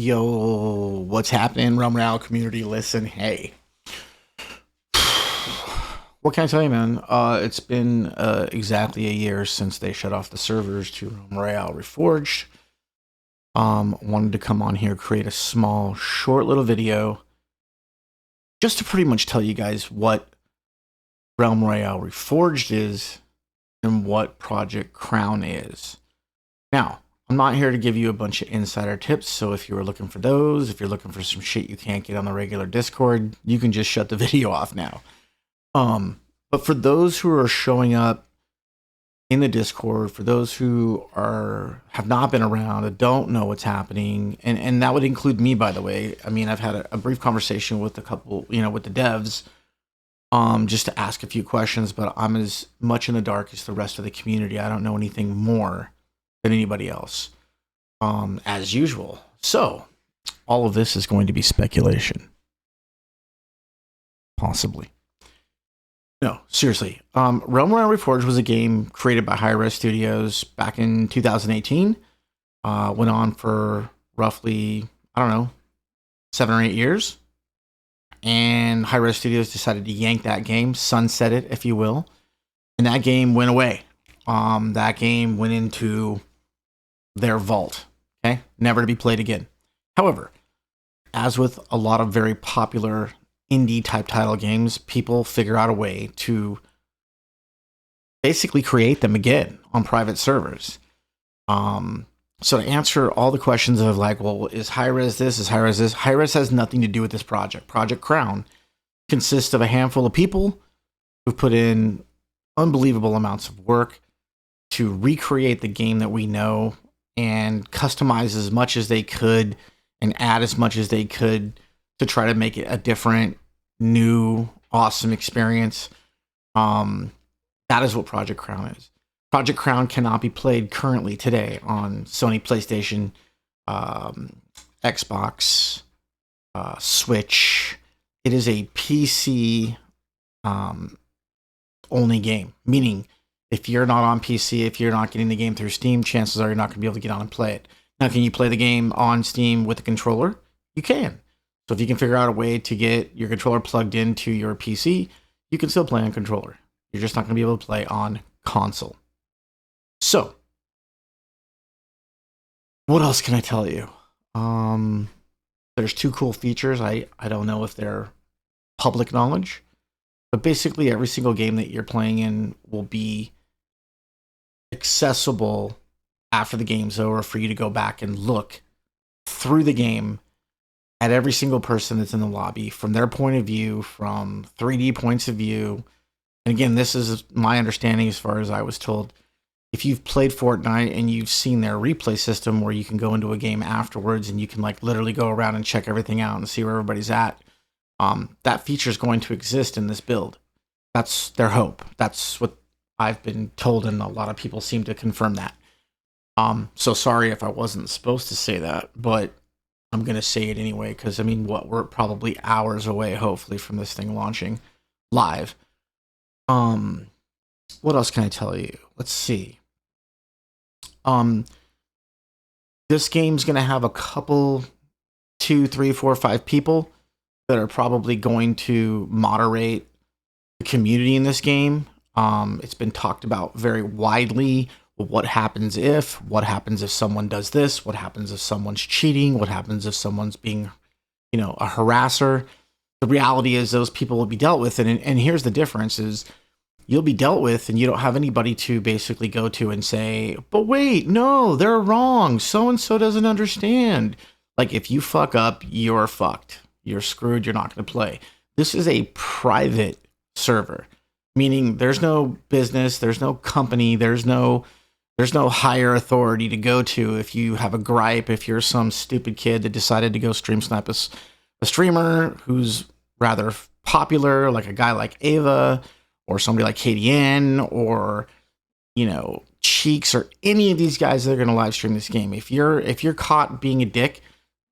Yo, what's happening, Royale community? Listen, hey, what can I tell you, man? It's been exactly a year since they shut off the servers to Royale Reforged. Wanted to come on here, create a small, short little video just to pretty much tell you guys what Realm Royale Reforged is and what Project Crown is. Now, I'm not here to give you a bunch of insider tips, so if you were looking for those, if you're looking for some shit you can't get on the regular Discord, you can just shut the video off now. But for those who are showing up in the Discord, for those who have not been around and don't know what's happening, and that would include me, by the way. I mean, I've had a brief conversation with a couple, with the devs, just to ask a few questions, but I'm as much in the dark as the rest of the community. I don't know anything more than anybody else, as usual. So, all of this is going to be speculation. Possibly. No, seriously. Realm Royale Reforged was a game created by Hi-Res Studios back in 2018. Went on for roughly, I don't know, 7 or 8 years. And Hi-Res Studios decided to yank that game, sunset it, if you will. And that game went away. That game went into their vault, okay? Never to be played again. However, as with a lot of very popular indie type title games, people figure out a way to basically create them again on private servers. So to answer all the questions of like, well, is Hi-Res this? Is Hi-Res this? Hi-Res has nothing to do with this project. Project Crown consists of a handful of people who've put in unbelievable amounts of work to recreate the game that we know and customize as much as they could and add as much as they could to try to make it a different, new, awesome experience. That is what Project Crown is. Project Crown cannot be played currently today on Sony PlayStation, Xbox, Switch. It is a PC only game, meaning if you're not on PC, if you're not getting the game through Steam, chances are you're not going to be able to get on and play it. Now, can you play the game on Steam with a controller? You can. So if you can figure out a way to get your controller plugged into your PC, you can still play on controller. You're just not going to be able to play on console. So, what else can I tell you? There's two cool features. I don't know if they're public knowledge, but basically every single game that you're playing in will be accessible after the game's over for you to go back and look through the game at every single person that's in the lobby from their point of view, from 3D points of view. And again, this is my understanding as far as I was told. If you've played Fortnite and you've seen their replay system where you can go into a game afterwards and you can like literally go around and check everything out and see where everybody's at, that feature is going to exist in this build. That's their hope. That's what I've been told, and a lot of people seem to confirm that. So sorry if I wasn't supposed to say that, but I'm going to say it anyway, because I mean, we're probably hours away, hopefully, from this thing launching live. What else can I tell you? Let's see. This game's going to have a couple, 2, 3, 4, 5 people that are probably going to moderate the community in this game. It's been talked about very widely. What happens if someone does this? What happens if someone's cheating? What happens if someone's being, a harasser? The reality is those people will be dealt with. And here's the difference is you'll be dealt with and you don't have anybody to basically go to and say, but wait, no, they're wrong. So-and-so doesn't understand. Like if you fuck up, you're fucked. You're screwed. You're not going to play. This is a private server, meaning there's no business. There's no company. There's no higher authority to go to if you have a gripe, if you're some stupid kid that decided to go stream snipe a streamer who's rather popular, like a guy like Ava or somebody like KDN or, Cheeks or any of these guys that are going to live stream this game. If you're caught being a dick,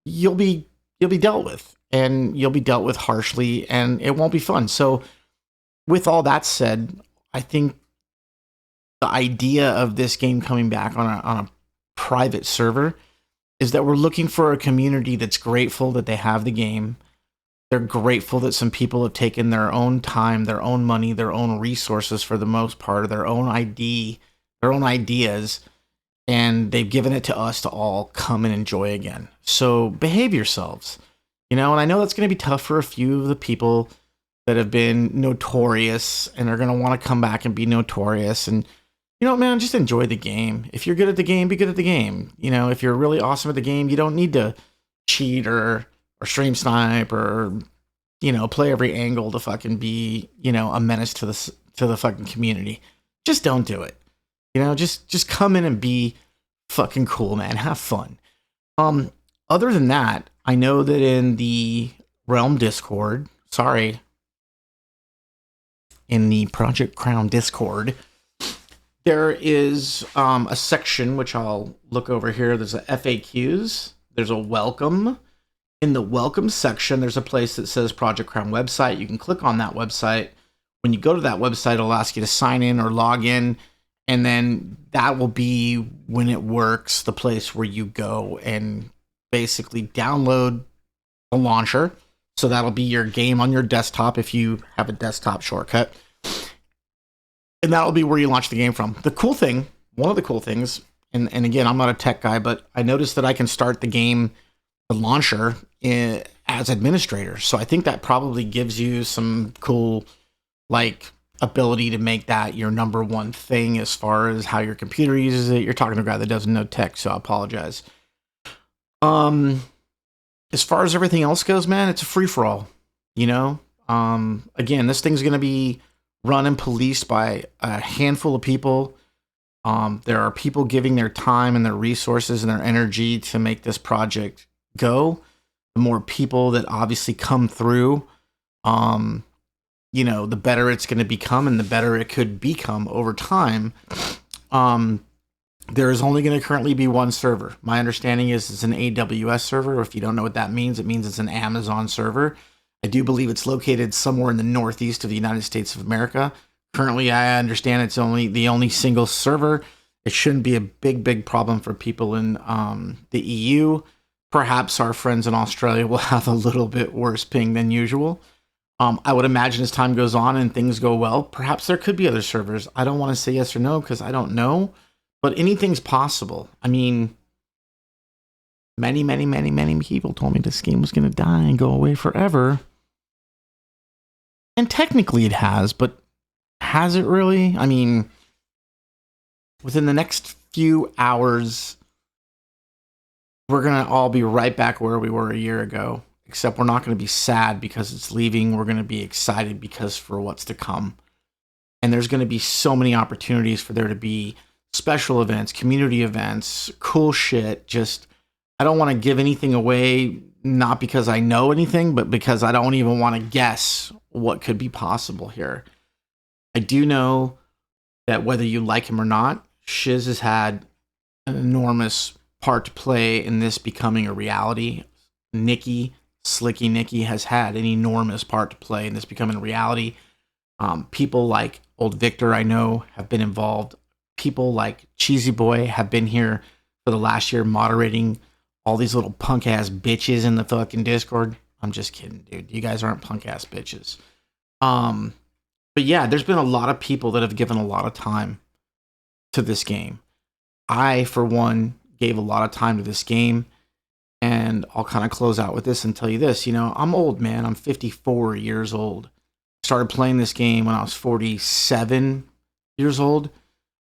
you'll be dealt with, and you'll be dealt with harshly, and it won't be fun. So with all that said, I think the idea of this game coming back on a private server is that we're looking for a community that's grateful that they have the game. They're grateful that some people have taken their own time, their own money, their own resources for the most part, their own their own ideas, and they've given it to us to all come and enjoy again. So behave yourselves, and I know that's going to be tough for a few of the people that have been notorious and are going to want to come back and be notorious. And man, just enjoy the game. If you're good at the game, be good at the game. If you're really awesome at the game, you don't need to cheat or stream snipe or play every angle to fucking be a menace to the fucking community. Just don't do it. Just come in and be fucking cool, man. Have fun. Other than that, I know that in the Realm Discord, in the Project Crown Discord, there is a section which I'll look over here. There's a FAQs. There's a welcome. In the welcome section, there's a place that says Project Crown website. You can click on that website. When you go to that website, it'll ask you to sign in or log in. And then that will be, when it works, the place where you go and basically download the launcher. So that'll be your game on your desktop if you have a desktop shortcut. And that'll be where you launch the game from. The cool thing, one of the cool things, and again, I'm not a tech guy, but I noticed that I can start the game, the launcher, as administrator. So I think that probably gives you some cool, ability to make that your number one thing as far as how your computer uses it. You're talking to a guy that doesn't know tech, so I apologize. As far as everything else goes, man, it's a free-for-all, Again, this thing's going to be run and policed by a handful of people. There are people giving their time and their resources and their energy to make this project go. The more people that obviously come through, the better it's going to become and the better it could become over time. There is only going to currently be one server. My understanding is it's an AWS server. If you don't know what that means, it means it's an Amazon server. I do believe it's located somewhere in the northeast of the United States of America. Currently, I understand it's the only single server. It shouldn't be a big problem for people in the EU. Perhaps our friends in Australia will have a little bit worse ping than usual. I would imagine as time goes on and things go well, perhaps there could be other servers. I don't want to say yes or no because I don't know, but anything's possible. I mean, many people told me this game was going to die and go away forever. And technically it has, but has it really? I mean, within the next few hours, we're going to all be right back where we were a year ago. Except we're not going to be sad because it's leaving. We're going to be excited because for what's to come. And there's going to be so many opportunities for there to be special events, community events, cool shit. Just, I don't want to give anything away, not because I know anything, but because I don't even want to guess what could be possible here. I do know that whether you like him or not, Shiz has had an enormous part to play in this becoming a reality. Slicky Nicky has had an enormous part to play in this becoming a reality. People like Old Victor, I know, have been involved. People like Cheesy Boy have been here for the last year moderating all these little punk ass bitches in the fucking Discord. I'm just kidding, dude. You guys aren't punk ass bitches. But yeah, there's been a lot of people that have given a lot of time to this game. I, for one, gave a lot of time to this game. And I'll kind of close out with this and tell you this. I'm old, man. I'm 54 years old. Started playing this game when I was 47 years old.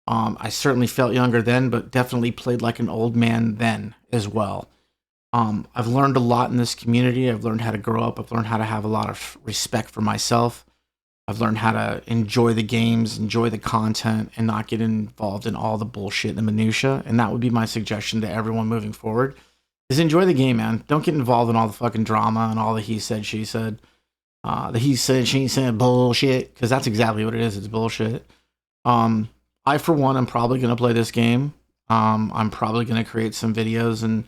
I certainly felt younger then, but definitely played like an old man then as well. I've learned a lot in this community. I've learned how to grow up. I've learned how to have a lot of respect for myself. I've learned how to enjoy the games, enjoy the content, and not get involved in all the bullshit and the minutia. And that would be my suggestion to everyone moving forward. Is enjoy the game, man. Don't get involved in all the fucking drama and all the he said, she said. The he said, she said bullshit. Because that's exactly what it is. It's bullshit. I, for one, am probably going to play this game. I'm probably going to create some videos and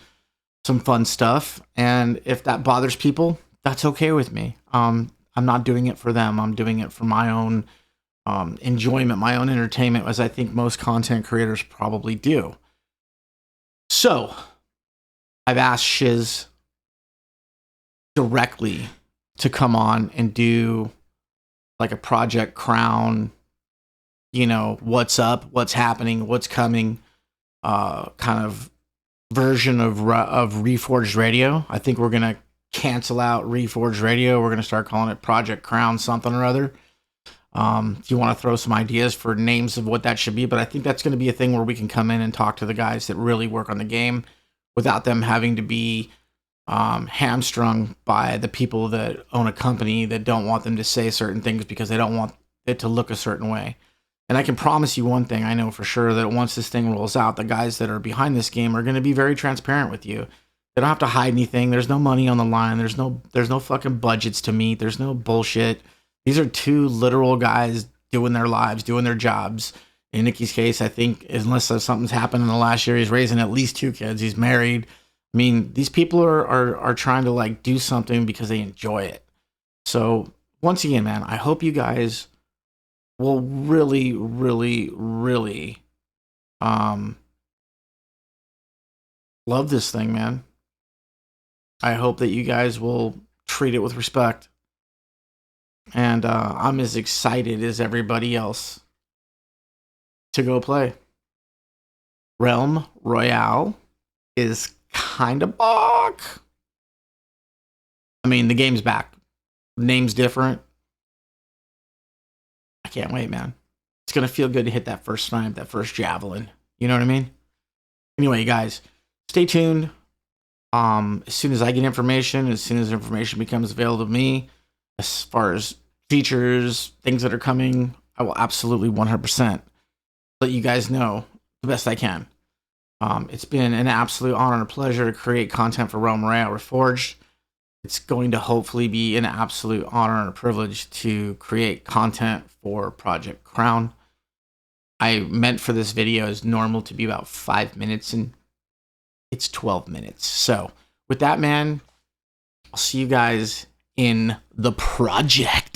some fun stuff. And if that bothers people, that's okay with me. I'm not doing it for them. I'm doing it for my own enjoyment, my own entertainment, as I think most content creators probably do. So, I've asked Shiz directly to come on and do like a Project Crown, you know, what's up, what's happening, what's coming, kind of version of Reforged Radio. I think we're gonna cancel out Reforged Radio. We're gonna start calling it Project Crown something or other. If you want to throw some ideas for names of what that should be, but I think that's going to be a thing where we can come in and talk to the guys that really work on the game without them having to be hamstrung by the people that own a company that don't want them to say certain things because they don't want it to look a certain way. And I can promise you one thing, I know for sure that once this thing rolls out, the guys that are behind this game are going to be very transparent with you. They don't have to hide anything. There's no money on the line. There's no fucking budgets to meet. There's no bullshit. These are two literal guys doing their lives, doing their jobs. In Nikki's case, I think, unless something's happened in the last year, he's raising at least 2 kids. He's married. I mean, these people are trying to like do something because they enjoy it. So once again, man, I hope you guys will really, really, really love this thing, man. I hope that you guys will treat it with respect. And I'm as excited as everybody else to go play. Realm Royale is kind of bog. I mean, the game's back. The name's different. I can't wait, man. It's going to feel good to hit that first snipe, that first javelin. You know what I mean? Anyway, guys, stay tuned. As soon as I get information, as soon as information becomes available to me, as far as features, things that are coming, I will absolutely 100% let you guys know the best I can. It's been an absolute honor and a pleasure to create content for Realm Royale Reforged. It's going to hopefully be an absolute honor and a privilege to create content for Project Crown. I meant for this video as normal to be about 5 minutes, and it's 12 minutes. So with that, man, I'll see you guys in the project.